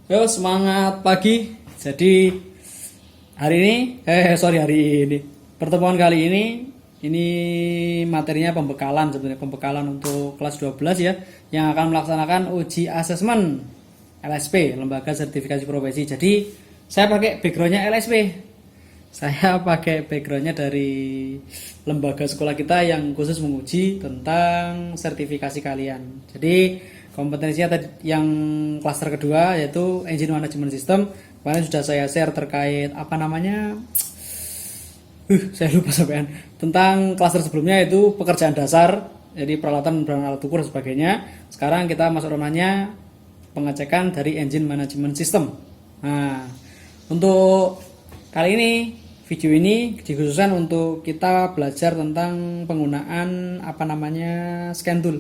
Yo, semangat pagi. Jadi hari ini pertemuan kali ini materinya pembekalan, sebenarnya pembekalan untuk kelas 12 ya, yang akan melaksanakan uji asesmen LSP, Lembaga Sertifikasi Profesi. Jadi saya pakai backgroundnya LSP. Saya pakai backgroundnya dari lembaga sekolah kita yang khusus menguji tentang sertifikasi kalian. Jadi kompetensinya tadi yang klaster kedua yaitu Engine Management System. Kemarin sudah saya share terkait apa namanya, saya lupa sampean, tentang klaster sebelumnya itu pekerjaan dasar, jadi peralatan dan alat ukur dan sebagainya. Sekarang kita masuk ranahnya pengecekan dari Engine Management System. Nah, untuk kali ini video ini dikhususkan untuk kita belajar tentang penggunaan apa namanya scan tool.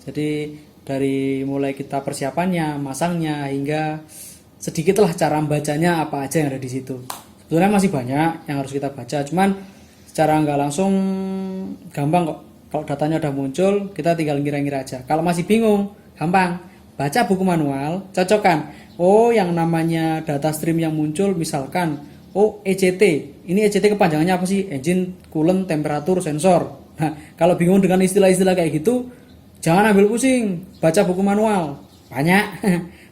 Jadi dari mulai kita persiapannya, masangnya, hingga sedikitlah cara membacanya apa aja yang ada di situ. Sebenarnya masih banyak yang harus kita baca, cuman secara nggak langsung gampang kok. Kalau datanya udah muncul, kita tinggal ngira-ngira aja. Kalau masih bingung, gampang. Baca buku manual, cocokkan. Oh, yang namanya data stream yang muncul misalkan, oh ECT. Ini ECT kepanjangannya apa sih? Engine Coolant Temperature Sensor. Nah, kalau bingung dengan istilah-istilah kayak gitu, jangan ambil pusing, baca buku manual. Banyak.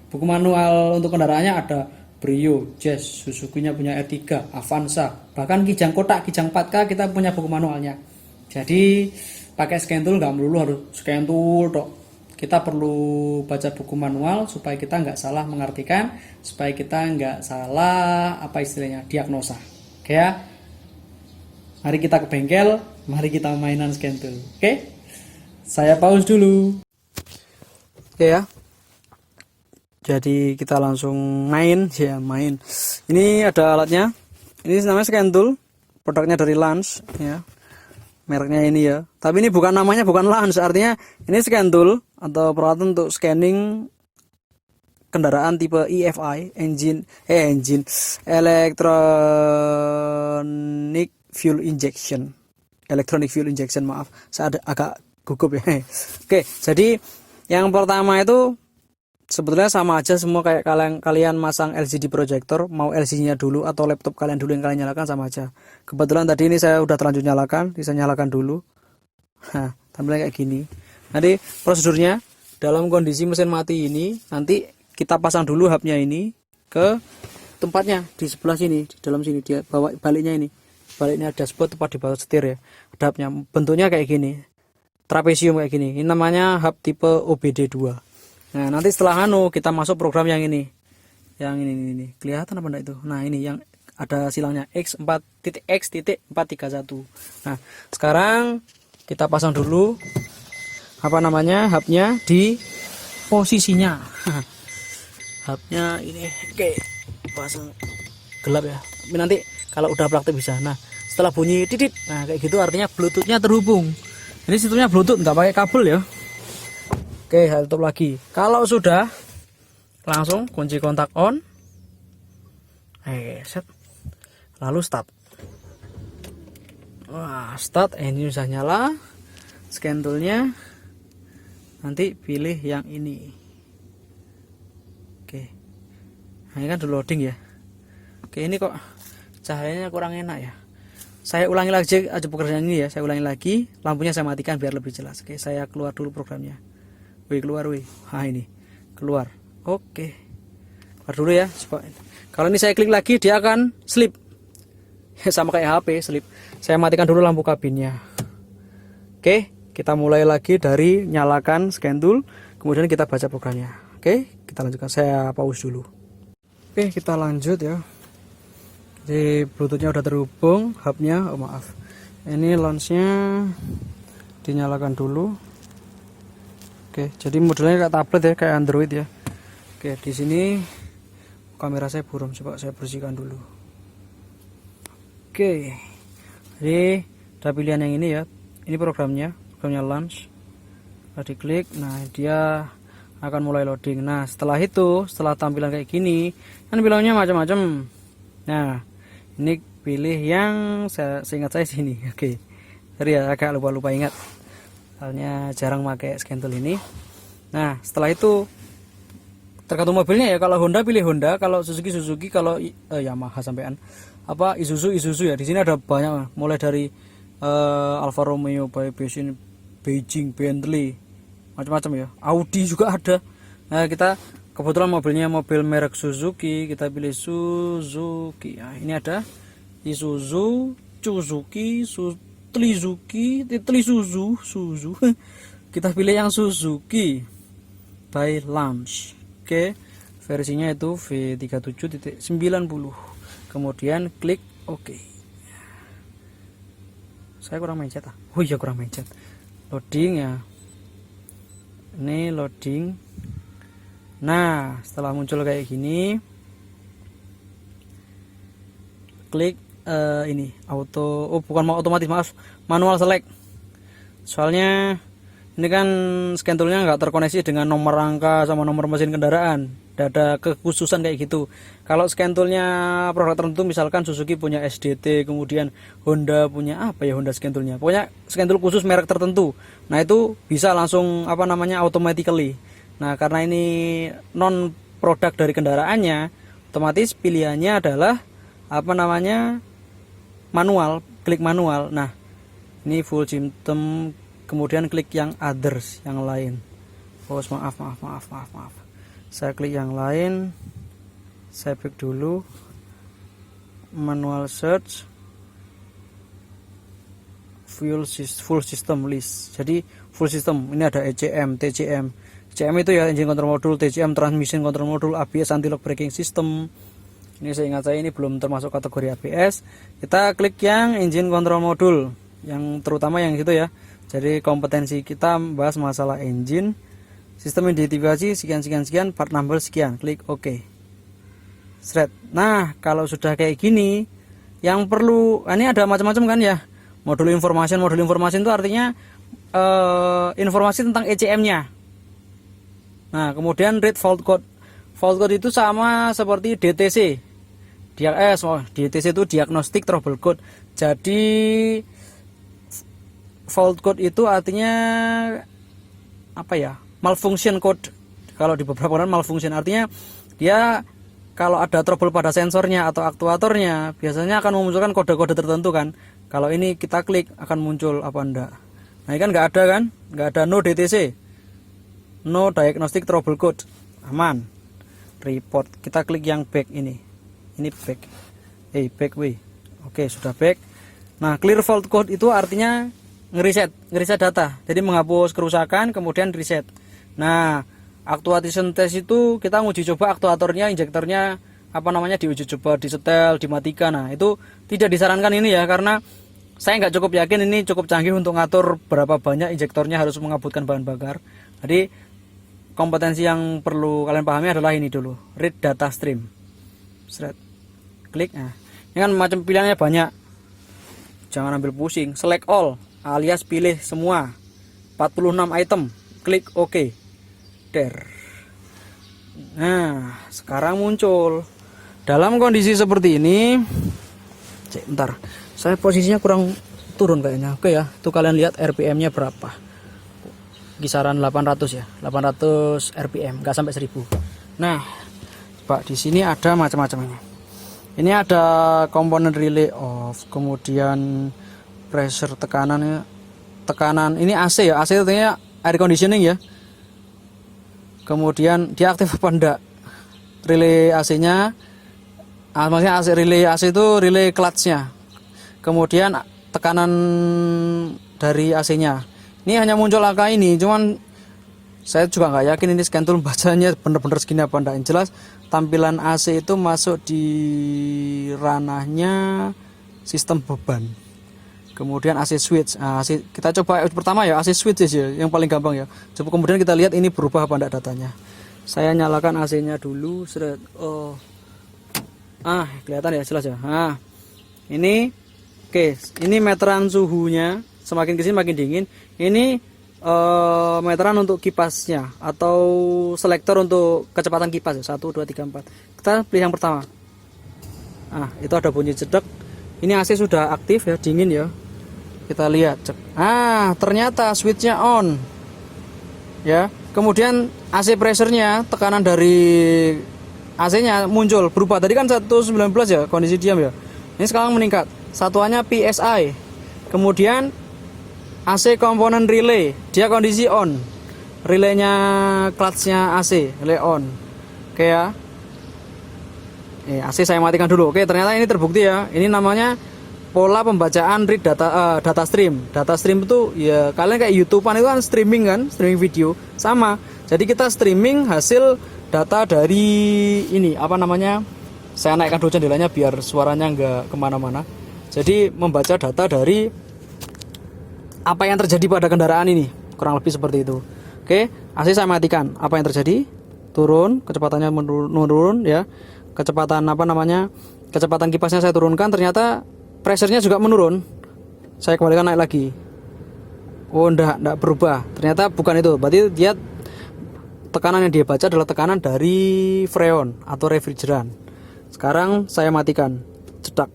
Buku manual untuk kendaraannya ada Brio, Jazz, Suzuki-nya punya R3, Avanza, bahkan Kijang kotak, Kijang 4K kita punya buku manualnya. Jadi pakai scan tool nggak melulu harus scan tool dok. Kita perlu baca buku manual supaya kita nggak salah mengartikan, supaya kita nggak salah apa istilahnya diagnosa. Oke ya. Mari kita ke bengkel, mari kita mainan scan tool. Oke? Saya pause dulu. Oke ya. Jadi kita langsung main. Ini ada alatnya. Ini namanya scan tool. Produknya dari Lance ya. Mereknya ini ya. Tapi ini bukan namanya, bukan Lance. Artinya ini scan tool atau peralatan untuk scanning kendaraan tipe EFI, engine electronic fuel injection. Electronic fuel injection, maaf. Saya agak gugup ya. Oke, jadi yang pertama itu sebetulnya sama aja semua kayak kalian masang LCD projector, mau LCD-nya dulu atau laptop kalian dulu yang kalian nyalakan sama aja. Kebetulan tadi ini saya udah terlanjur nyalakan, bisa nyalakan dulu. Nah, tampilannya kayak gini. Nanti prosedurnya dalam kondisi mesin mati ini, nanti kita pasang dulu hubnya ini ke tempatnya di sebelah sini, di dalam sini dia bawa baliknya ini. Baliknya dashboard tepat di bawah setir ya. Ada hubnya, bentuknya kayak gini. Trapesium kayak gini. Ini namanya hub tipe OBD2. Nah, nanti setelah kita masuk program yang ini. Yang ini. Kelihatan apa enggak itu? Nah, ini yang ada silangnya X4.X.431. Nah, sekarang kita pasang dulu apa namanya? Hubnya di posisinya. Hubnya ini oke. Pasang gelap ya. Tapi nanti kalau udah praktek bisa. Nah, setelah bunyi titit. Nah, kayak gitu artinya Bluetooth-nya terhubung. Ini sistemnya Bluetooth, nggak pakai kabel ya. Oke, tutup lagi. Kalau sudah, langsung kunci kontak on. Set. Lalu start. Wah, start. Ini sudah nyala. Scan toolnya. Nanti pilih yang ini. Oke. Nah, ini kan udah loading ya. Oke, ini kok cahayanya kurang enak ya. Saya ulangi lagi aja pekerjaan ini ya. Saya ulangi lagi. Lampunya saya matikan biar lebih jelas. Oke, saya keluar dulu programnya. Keluar. Nah, ini keluar. Oke, keluar dulu ya. Kalau ini saya klik lagi dia akan sleep. Sama kayak HP sleep. Saya matikan dulu lampu kabinnya. Oke, kita mulai lagi dari nyalakan scan tool, kemudian kita baca programnya. Oke, kita lanjutkan. Saya pause dulu. Oke, kita lanjut ya. Jadi Bluetooth-nya udah terhubung, hubnya, maaf. Ini launch-nya dinyalakan dulu. Oke, jadi modelnya kayak tablet ya, kayak Android ya. Oke, di sini kamera saya buram, coba saya bersihkan dulu. Oke, jadi ada pilihan yang ini ya. Ini programnya launch. Setelah diklik, nah dia akan mulai loading. Nah, setelah tampilan kayak gini, kan bilangnya macam-macam. Nah, ini pilih yang seingat saya sini. Oke, sorry ya, agak lupa ingat. Soalnya jarang pakai scan tool ini. Nah, setelah itu tergantung mobilnya ya. Kalau Honda pilih Honda, kalau Suzuki, kalau Yamaha sampean apa Isuzu ya. Di sini ada banyak, mulai dari Alfa Romeo, Beijing, Bentley, macam-macam ya. Audi juga ada. Nah, kita kebetulan mobilnya mobil merek Suzuki, kita pilih Suzuki. Nah, ini ada Isuzu, Suzuki, Suzu. Kita pilih yang Suzuki by Lams. Oke, versinya itu V37.90. Kemudian klik OK. Saya kurang mencet oh iya kurang mencet. Loading ya. Ini loading. Nah, setelah muncul kayak gini, klik ini auto, bukan mau otomatis, maaf, manual select. Soalnya ini kan scan toolnya nggak terkoneksi dengan nomor rangka sama nomor mesin kendaraan. Tidak ada kekhususan kayak gitu. Kalau scan toolnya produk tertentu, misalkan Suzuki punya SDT, kemudian Honda punya apa ya, Honda scan toolnya, pokoknya scan tool khusus merek tertentu. Nah, itu bisa langsung automatically. Nah, karena ini non produk dari kendaraannya, otomatis pilihannya adalah manual, klik manual. Nah, ini full system, kemudian klik yang others, yang lain. Oh, maaf. Saya klik yang lain. Saya back dulu. Manual search. Full system list. Jadi full system. Ini ada ECM, TCM. ECM itu ya engine control module, TCM transmission control module, ABS anti lock braking system. Ini seingat saya ini belum termasuk kategori ABS. Kita klik yang engine control module, yang terutama yang itu ya. Jadi kompetensi kita bahas masalah engine, sistem identifikasi sekian, part number sekian, klik OK. Thread. Nah, kalau sudah kayak gini, yang perlu, ini ada macam-macam kan ya. Modul information itu artinya informasi tentang ECM-nya. Nah, kemudian read fault code. Fault code itu sama seperti DTC. DTC itu diagnostic trouble code. Jadi fault code itu artinya apa ya? Malfunction code. Kalau di beberapa orang malfunction artinya dia kalau ada trouble pada sensornya atau aktuatornya, biasanya akan memunculkan kode-kode tertentu kan. Kalau ini kita klik akan muncul apa enggak. Nah, ini kan enggak ada kan? Enggak ada no DTC. No diagnostic trouble code. Aman. Report. Kita klik yang back ini. Ini back. Back way. Oke, sudah back. Nah, clear fault code itu artinya ngeriset data, jadi menghapus kerusakan kemudian reset. Nah, actuation test itu kita nguji coba aktuatornya, injektornya diuji coba, disetel, dimatikan. Nah, itu tidak disarankan ini ya, karena saya nggak cukup yakin ini cukup canggih untuk ngatur berapa banyak injektornya harus mengabutkan bahan bakar. Jadi kompetensi yang perlu kalian pahami adalah ini dulu, read data stream. Klik. Nah, ini kan macam pilihannya banyak, jangan ambil pusing. Select all alias pilih semua, 46 item, klik OK. Nah, sekarang muncul dalam kondisi seperti ini. Bentar, saya posisinya kurang turun kayaknya. Oke ya, tuh kalian lihat RPM nya berapa, kisaran 800 ya, 800 RPM, nggak sampai 1000. Nah, Pak, di sini ada macam-macam ini. Ini ada komponen relay off, kemudian pressure, tekanan ini AC ya, AC artinya air conditioning ya. Kemudian dia aktif apa enggak relay AC-nya, maksudnya relay AC itu relay clutch-nya. Kemudian tekanan dari AC-nya. Ini hanya muncul angka ini, cuman saya juga nggak yakin ini scan tool bacanya bener-bener segini apa enggak. Yang jelas tampilan AC itu masuk di ranahnya sistem beban. Kemudian AC switch. Nah, kita coba pertama ya AC switch ya, yang paling gampang ya. Coba kemudian kita lihat ini berubah apa enggak datanya. Saya nyalakan AC-nya dulu. Oh. Kelihatan ya, jelas ya. Nah, ini oke, ini meteran suhunya, semakin kesini makin dingin. Ini meteran untuk kipasnya atau selektor untuk kecepatan kipas ya. 1 2 3 4. Kita pilih yang pertama. Nah, itu ada bunyi jedek. Ini AC sudah aktif ya, dingin ya. Kita lihat, cek. Ternyata switchnya on. Ya. kemudian AC pressure-nya, tekanan dari AC-nya muncul berubah. Tadi kan 119 ya kondisi diam ya. Ini sekarang meningkat. Satuannya PSI. Kemudian AC komponen relay, dia kondisi on. Relaynya clutch-nya AC, relay on. Oke ya. AC saya matikan dulu. Oke, ternyata ini terbukti ya. Ini namanya pola pembacaan read data data stream. Data stream itu ya kalian kayak YouTube-an itu kan streaming kan, streaming video. Sama. Jadi kita streaming hasil data dari ini apa namanya? Saya naikkan dulu jendelanya biar suaranya nggak kemana-mana. Jadi membaca data dari apa yang terjadi pada kendaraan ini, kurang lebih seperti itu. Oke, AC saya matikan. Apa yang terjadi? Turun, kecepatannya menurun ya. Kecepatan apa namanya? Kecepatan kipasnya saya turunkan, ternyata pressure-nya juga menurun. Saya kembalikan naik lagi. Oh, enggak berubah. Ternyata bukan itu. Berarti dia tekanan yang dia baca adalah tekanan dari freon atau refrigeran. Sekarang saya matikan. Cedak.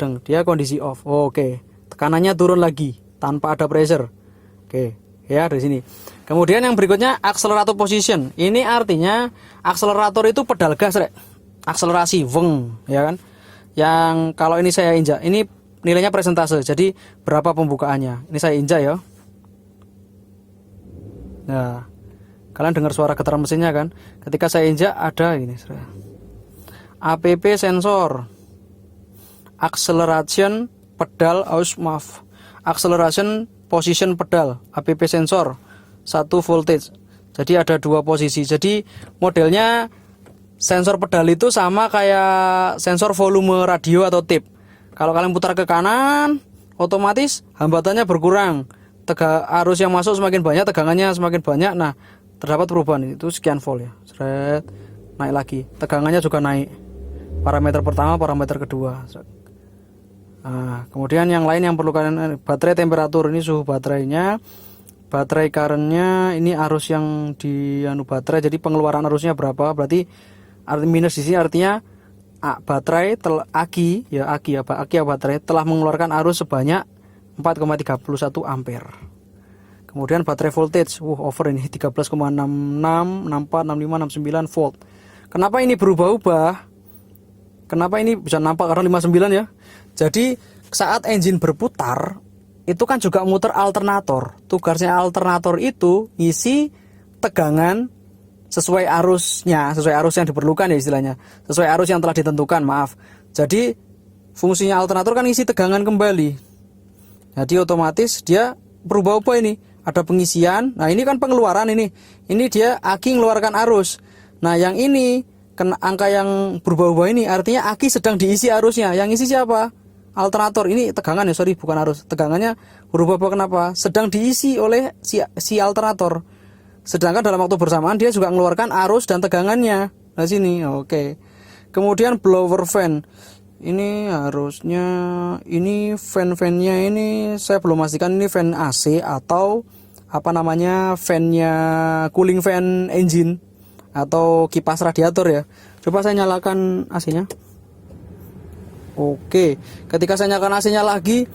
Deng, dia kondisi off. Oh, oke. Tekanannya turun lagi tanpa ada pressure. Oke, ya dari sini. Kemudian yang berikutnya accelerator position. Ini artinya akselerator itu pedal gas, Rek. Akselerasi, weng, ya kan? Yang kalau ini saya injak, ini nilainya persentase. Jadi berapa pembukaannya? Ini saya injak ya. Nah, kalian dengar suara getaran mesinnya kan? Ketika saya injak ada ini. APP sensor, acceleration pedal acceleration position pedal, APP sensor, 1 voltage. Jadi ada 2 posisi. Jadi modelnya sensor pedal itu sama kayak sensor volume radio atau tip. Kalau kalian putar ke kanan, otomatis hambatannya berkurang. Arus yang masuk semakin banyak, tegangannya semakin banyak. Nah, terdapat perubahan itu sekian volt ya. Seret, naik lagi. Tegangannya juga naik. Parameter pertama, parameter kedua. Nah, kemudian yang lain yang perlu kalian, baterai temperatur, ini suhu baterainya. Baterai currentnya, ini arus yang di baterai. Jadi pengeluaran arusnya berapa? Berarti arti minus di sini artinya baterai aki baterai telah mengeluarkan arus sebanyak 4,31 ampere. Kemudian baterai voltage, over ini 13,66, 64, 65, 69 volt. Kenapa ini berubah-ubah? Kenapa ini bisa nampak karena 59 ya? Jadi saat engine berputar itu kan juga muter alternator. Tugasnya alternator itu ngisi tegangan sesuai arusnya, sesuai arus yang diperlukan ya istilahnya, sesuai arus yang telah ditentukan, maaf. Jadi fungsinya alternator kan isi tegangan kembali. Jadi otomatis dia berubah-ubah ini, ada pengisian. Nah, ini kan pengeluaran ini. Ini dia aki mengeluarkan arus. Nah, yang ini angka yang berubah-ubah ini artinya aki sedang diisi arusnya. Yang isi siapa? Alternator. Ini tegangan ya, sorry, bukan arus. Tegangannya berubah-ubah kenapa? Sedang diisi oleh si alternator. Sedangkan dalam waktu bersamaan dia juga mengeluarkan arus dan tegangannya. Nah sini, oke. Kemudian blower fan. Ini harusnya, ini fan-fannya ini saya belum pastikan ini fan AC atau apa namanya, fan-nya cooling fan engine atau kipas radiator ya. Coba saya nyalakan AC-nya. Oke, ketika saya nyalakan AC-nya lagi,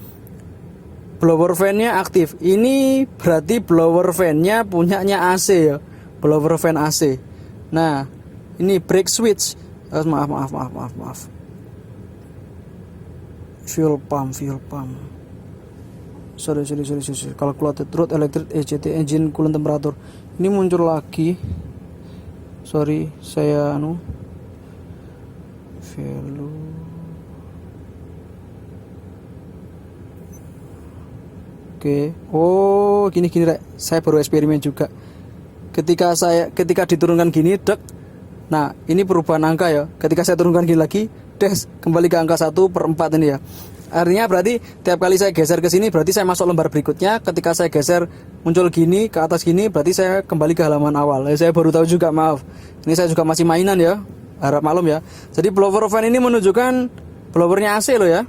blower fan-nya aktif. Ini berarti blower fan-nya punyanya AC ya. Blower fan AC. Nah, ini brake switch. Maaf. Fuel pump. Sorry. Calculated road electric ECT engine coolant temperature. Ini muncul lagi. Sorry, saya value. Oke. Oh, gini Rek. Saya baru eksperimen juga. Ketika diturunkan gini, dek. Nah, ini perubahan angka ya. Ketika saya turunkan gini lagi, kembali ke angka 1/4 ini ya. Artinya berarti tiap kali saya geser ke sini berarti saya masuk lembar berikutnya. Ketika saya geser muncul gini ke atas gini berarti saya kembali ke halaman awal. Saya baru tahu juga, maaf. Ini saya juga masih mainan ya. Harap maklum ya. Jadi blower fan ini menunjukkan blowernya AC loh ya.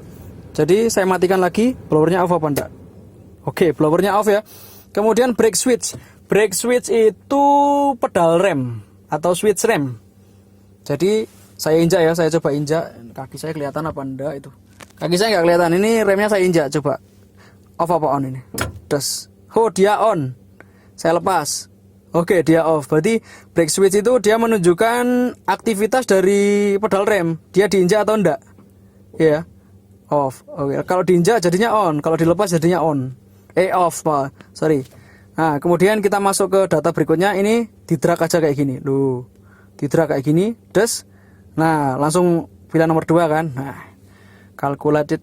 Jadi saya matikan lagi, blowernya off apa enggak? Oke, blowernya off ya. Kemudian brake switch. Brake switch itu pedal rem atau switch rem. Jadi saya injak ya, saya coba injak. Kaki saya kelihatan apa enggak itu? Kaki saya nggak kelihatan. Ini remnya saya injak, coba. Off apa on ini? Oh, dia on. Saya lepas. Oke, dia off. Berarti brake switch itu dia menunjukkan aktivitas dari pedal rem. Dia diinjak atau enggak? Ya, off. Oke, kalau diinjak jadinya on, kalau dilepas jadinya on. Off, Pak. Sorry. Nah, kemudian kita masuk ke data berikutnya. Ini di drag aja kayak gini. Loh. Di drag kayak gini, des. Nah, langsung pilihan nomor 2 kan. Nah, calculated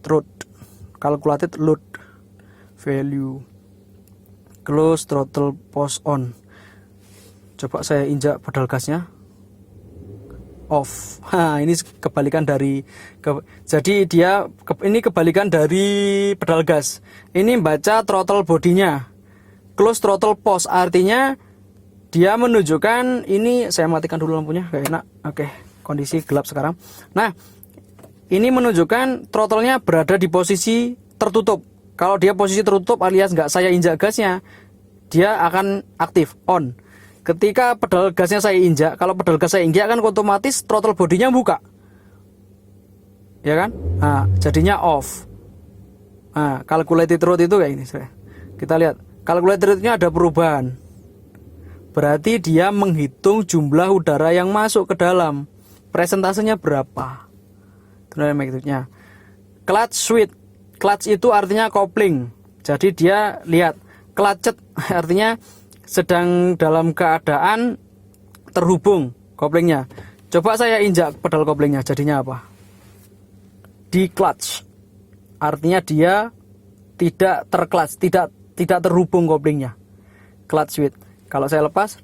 load value. Close throttle post on. Coba saya injak pedal gasnya, off. Ini kebalikan dari jadi ini kebalikan dari pedal gas. Ini baca throttle bodinya, close throttle post, artinya dia menunjukkan ini. Saya matikan dulu lampunya, gak enak. Oke, kondisi gelap sekarang. Nah, ini menunjukkan throttle-nya berada di posisi tertutup. Kalau dia posisi tertutup alias nggak saya injak gasnya, dia akan aktif on. Ketika pedal gasnya saya injak, kalau pedal gas saya injak kan otomatis throttle bodinya buka, ya kan? Nah, jadinya off. Nah, calculated load itu kayak ini. Kita lihat, calculated load-nya ada perubahan. Berarti dia menghitung jumlah udara yang masuk ke dalam. Presentasenya berapa? Itu magnitude-nya. Clutch switch. Clutch itu artinya kopling. Jadi dia lihat clutched artinya sedang dalam keadaan terhubung koplingnya. Coba saya injak pedal koplingnya, jadinya apa? Di clutch. Artinya dia tidak terclutch, tidak terhubung koplingnya. Clutch switch. Kalau saya lepas,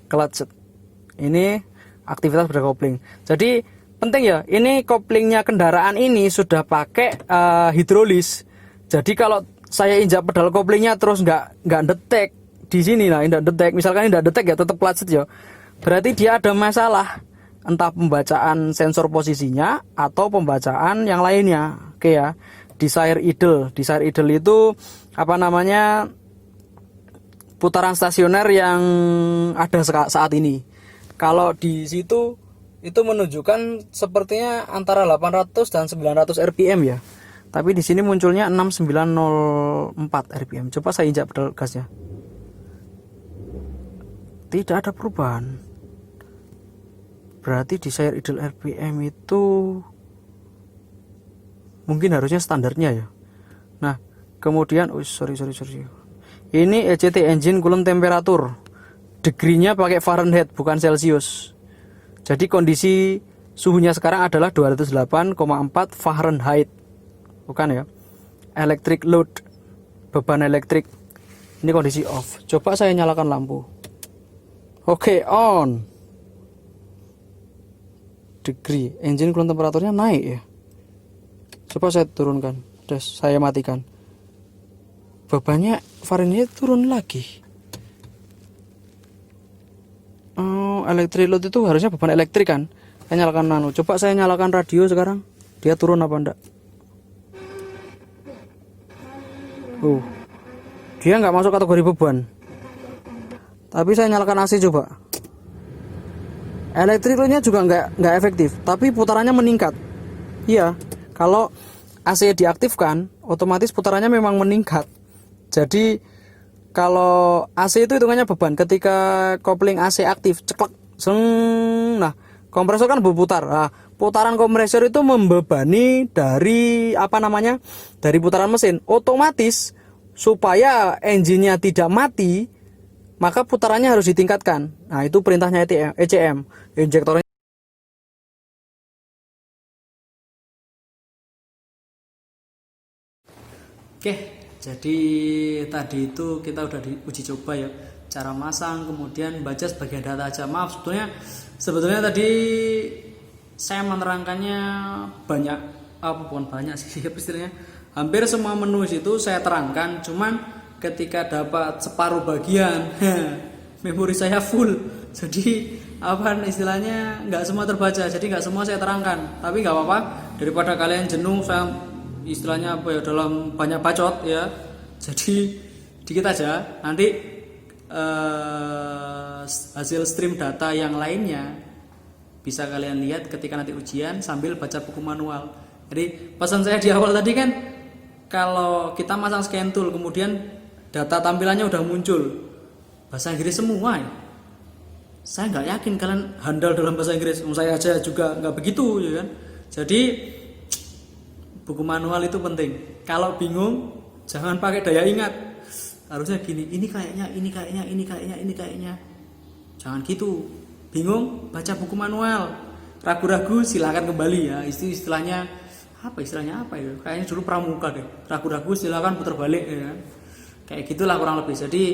clutch. Ini aktivitas berkopling. Jadi penting ya, ini koplingnya kendaraan ini sudah pakai hidrolis. Jadi kalau saya injak pedal koplingnya terus nggak detek di sini, nah tidak detek, misalkan tidak detek ya tetap clutch ya, berarti dia ada masalah, entah pembacaan sensor posisinya atau pembacaan yang lainnya. Oke ya, desire idle itu apa namanya, putaran stasioner yang ada saat ini. Kalau di situ itu menunjukkan sepertinya antara 800 dan 900 rpm ya, tapi di sini munculnya 6904 rpm. Coba saya injak pedal gasnya, tidak ada perubahan. Berarti desire idle RPM itu mungkin harusnya standarnya ya. Nah, kemudian sorry. Ini ECT, engine coolant temperature. Degree-nya pakai Fahrenheit bukan Celsius. Jadi kondisi suhunya sekarang adalah 208,4 Fahrenheit. Bukan ya. Electric load, beban elektrik. Ini kondisi off. Coba saya nyalakan lampu. Oke, on. Degree, engine coolant temperaturnya naik ya. Coba saya turunkan, saya matikan. Bebannya Fahrenheit turun lagi. Oh, electric load itu harusnya beban elektrik kan. Saya nyalakan nano. Coba saya nyalakan radio sekarang. Dia turun apa enggak? Dia nggak masuk kategori beban. Tapi saya nyalakan AC coba. Elektriknya juga nggak efektif, tapi putarannya meningkat. Iya, kalau AC diaktifkan, otomatis putarannya memang meningkat. Jadi kalau AC itu hitungannya beban. Ketika kopling AC aktif, ceklek, nah kompresor kan berputar. Nah, putaran kompresor itu membebani dari dari putaran mesin. Otomatis supaya engine-nya tidak mati, maka putarannya harus ditingkatkan. Nah, itu perintahnya ECM, injektornya. Oke, jadi tadi itu kita udah diuji coba ya, cara masang, kemudian baca sebagian data aja. Maaf, sebetulnya tadi saya menerangkannya banyak, bukan banyak sih istilahnya, hampir semua menu itu saya terangkan, cuman ketika dapat separuh bagian memori saya full, jadi istilahnya nggak semua terbaca, jadi nggak semua saya terangkan. Tapi nggak apa-apa, daripada kalian jenuh saya istilahnya dalam banyak bacot ya, jadi dikit aja. Nanti hasil stream data yang lainnya bisa kalian lihat ketika nanti ujian sambil baca buku manual. Jadi pesan saya di awal tadi kan, kalau kita masang scan tool kemudian data tampilannya udah muncul bahasa Inggris semua ya, Saya nggak yakin kalian handal dalam bahasa Inggris. Saya aja juga nggak begitu, ya kan. Jadi buku manual itu penting. Kalau bingung, jangan pakai daya ingat. Harusnya gini, ini kayaknya, ini kayaknya, ini kayaknya, ini kayaknya. Jangan gitu. Bingung, baca buku manual. Ragu-ragu silakan kembali ya. Istilahnya apa ya? Kayaknya dulu pramuka deh. Ragu-ragu silakan putar balik ya. Kayak gitulah kurang lebih. Jadi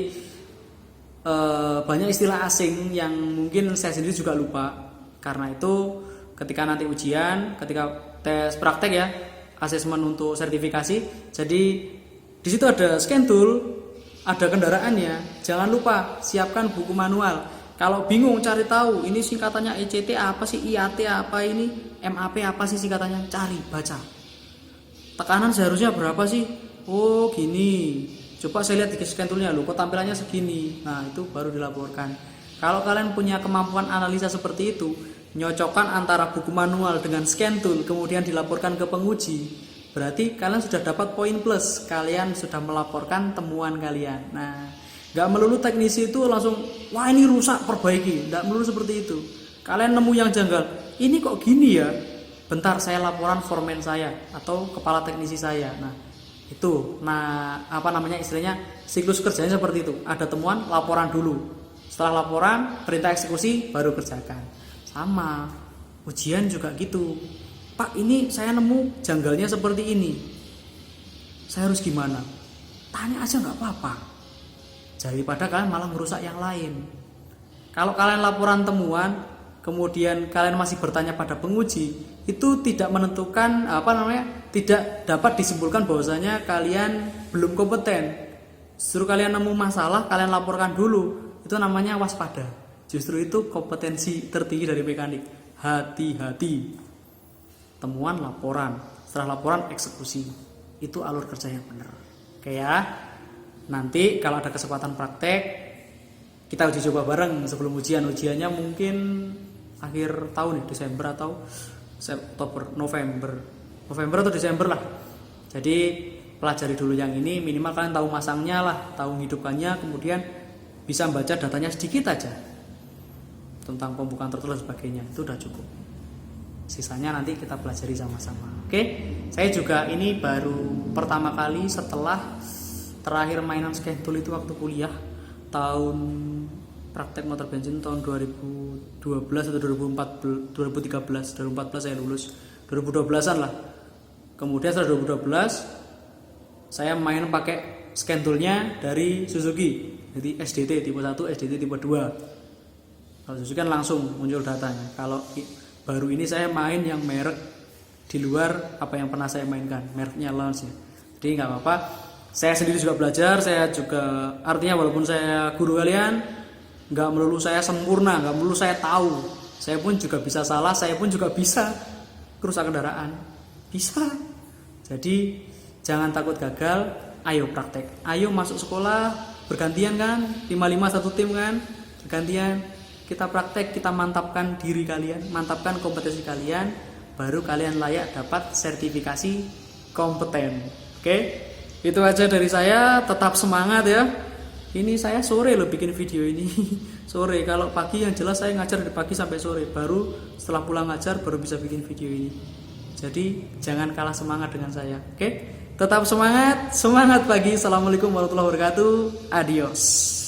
banyak istilah asing yang mungkin saya sendiri juga lupa. Karena itu ketika nanti ujian, ketika tes praktek ya, asesmen untuk sertifikasi, jadi di situ ada scan tool, ada kendaraannya. Jangan lupa siapkan buku manual. Kalau bingung cari tahu, ini singkatannya ECT apa sih, IAT apa ini, MAP apa sih singkatannya, cari, baca. Tekanan seharusnya berapa sih? Oh gini. Coba saya lihat di scan toolnya, loh kok tampilannya segini. Nah itu baru dilaporkan. Kalau kalian punya kemampuan analisa seperti itu, nyocokkan antara buku manual dengan scan tool, kemudian dilaporkan ke penguji, berarti kalian sudah dapat poin plus. Kalian sudah melaporkan temuan kalian. Nah, gak melulu teknisi itu langsung, wah ini rusak, perbaiki. Gak melulu seperti itu. Kalian nemu yang janggal, ini kok gini ya, bentar saya laporan foreman saya atau kepala teknisi saya. Nah itu, istilahnya siklus kerjanya seperti itu. Ada temuan, laporan dulu. Setelah laporan, perintah eksekusi, baru kerjakan. Sama, ujian juga gitu. Pak, ini saya nemu janggalnya seperti ini. Saya harus gimana? Tanya aja nggak apa-apa. Daripada kalian malah merusak yang lain. Kalau kalian laporan temuan, kemudian kalian masih bertanya pada penguji, itu tidak menentukan tidak dapat disimpulkan bahwasanya kalian belum kompeten. Justru kalian nemu masalah, kalian laporkan dulu, itu namanya waspada. Justru itu kompetensi tertinggi dari mekanik. Hati-hati. Temuan, laporan, setelah laporan eksekusi. Itu alur kerja yang benar. Oke ya. Nanti kalau ada kesempatan praktek, kita uji coba bareng sebelum ujian. Ujiannya mungkin akhir tahun, Desember atau November atau Desember lah. Jadi pelajari dulu yang ini, minimal kalian tahu masangnya lah, tahu hidupkannya, kemudian bisa membaca datanya sedikit aja tentang pembukaan tertulis dan sebagainya. Itu udah cukup. Sisanya nanti kita pelajari sama-sama. Oke, saya juga ini baru pertama kali setelah terakhir mainan scan tool itu waktu kuliah tahun praktek motor bensin tahun 2012 atau 2013 saya lulus 2012an lah. Kemudian setelah 2012 saya main pakai scan toolnya dari Suzuki, jadi SDT tipe 1, SDT tipe 2. Kalau Suzuki kan langsung muncul datanya. Kalau baru ini saya main yang merek di luar apa yang pernah saya mainkan, mereknya Lance ya. Jadi nggak apa-apa, saya sendiri juga belajar, saya juga artinya walaupun saya guru kalian, nggak melulu saya sempurna, nggak melulu saya tahu. Saya pun juga bisa salah, saya pun juga bisa kerusak kendaraan. Bisa. Jadi jangan takut gagal, ayo praktek. Ayo masuk sekolah, bergantian kan, 5-5 satu tim kan, bergantian. Kita praktek, kita mantapkan diri kalian, mantapkan kompetensi kalian, baru kalian layak dapat sertifikasi kompeten. Oke? Itu aja dari saya, tetap semangat ya. Ini saya sore loh bikin video ini. Sore, kalau pagi yang jelas saya ngajar dari pagi sampai sore. Baru setelah pulang ngajar baru bisa bikin video ini. Jadi jangan kalah semangat dengan saya. Oke? Tetap semangat, semangat pagi. Assalamualaikum warahmatullahi wabarakatuh. Adios.